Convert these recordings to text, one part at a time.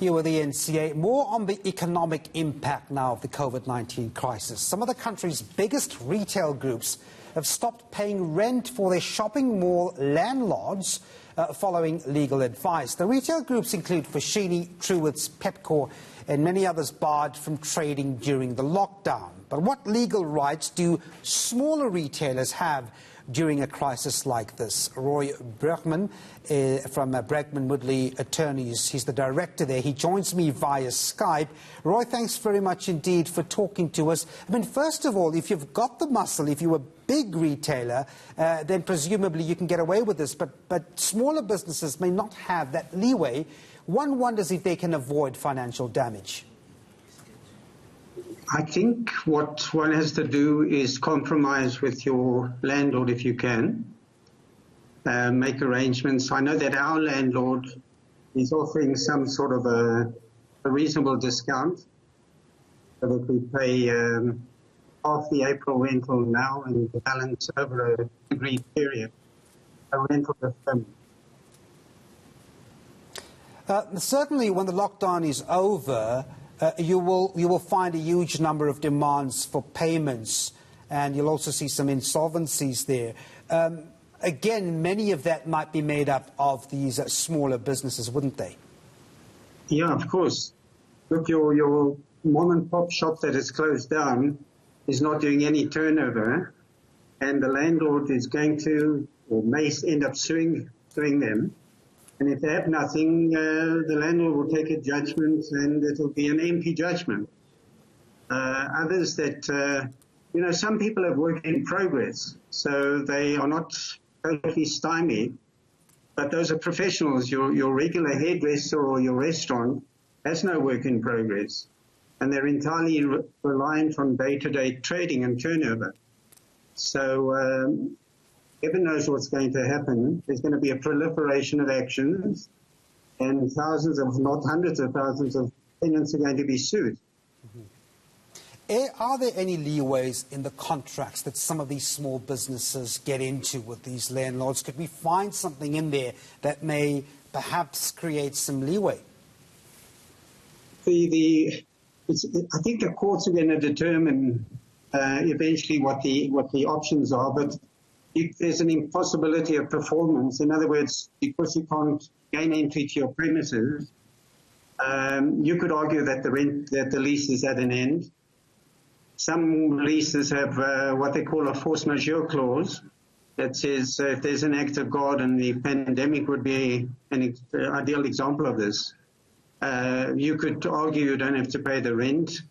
Here with the NCA, more on the economic impact now of the COVID-19 crisis. Some of the country's biggest retail groups have stopped paying rent for their shopping mall landlords following legal advice. The retail groups include Foschini, Truworths, Pepkor and many others barred from trading during the lockdown. But what legal rights do smaller retailers have during a crisis like this? Roy Bregman from Bregman Woodley Attorneys, he's the director there. He joins me via Skype. Roy, thanks very much indeed for talking to us. I mean, first of all, if you've got the muscle, if you're a big retailer, then presumably you can get away with this. But smaller businesses may not have that leeway. One wonders if they can avoid financial damage. I think what one has to do is compromise with your landlord if you can, make arrangements. I know that our landlord is offering some sort of a reasonable discount, so that we pay half the April rental now and the balance over a agreed period, a rental deferment. Certainly when the lockdown is over, you will find a huge number of demands for payments, and you'll also see some insolvencies there. Again, many of that might be made up of these smaller businesses, wouldn't they? Yeah, of course. Look, your mom and pop shop that is closed down is not doing any turnover, and the landlord is going to or may end up suing them. And if they have nothing, the landlord will take a judgment, and it will be an MP judgment. Others that, some people have work in progress, so they are not totally stymied. But those are professionals. Your regular hairdresser or your restaurant has no work in progress, and they're entirely reliant on day-to-day trading and turnover. So heaven knows what's going to happen. There's going to be a proliferation of actions, and thousands of, not hundreds of thousands of tenants are going to be sued. Are there any leeways in the contracts that some of these small businesses get into with these landlords? Could we find something in there that may perhaps create some leeway? I think the courts are going to determine eventually what the options are, but if there's an impossibility of performance, in other words, because you can't gain entry to your premises, you could argue that the lease is at an end. Some leases have what they call a force majeure clause that says if there's an act of God, and the pandemic would be an ideal example of this, you could argue you don't have to pay the rent.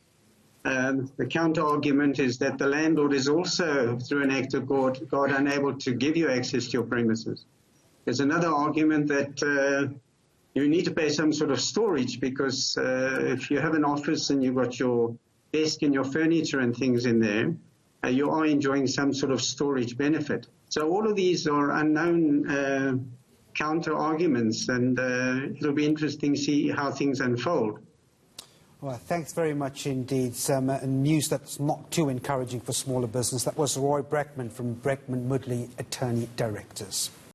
The counter-argument is that the landlord is also, through an act of God, unable to give you access to your premises. There's another argument that you need to pay some sort of storage, because if you have an office and you've got your desk and your furniture and things in there, you are enjoying some sort of storage benefit. So all of these are unknown counter-arguments, and it'll be interesting to see how things unfold. Well, thanks very much indeed. Some news that's not too encouraging for smaller business. That was Roy Bregman from Bregman Woodley Attorney Directors.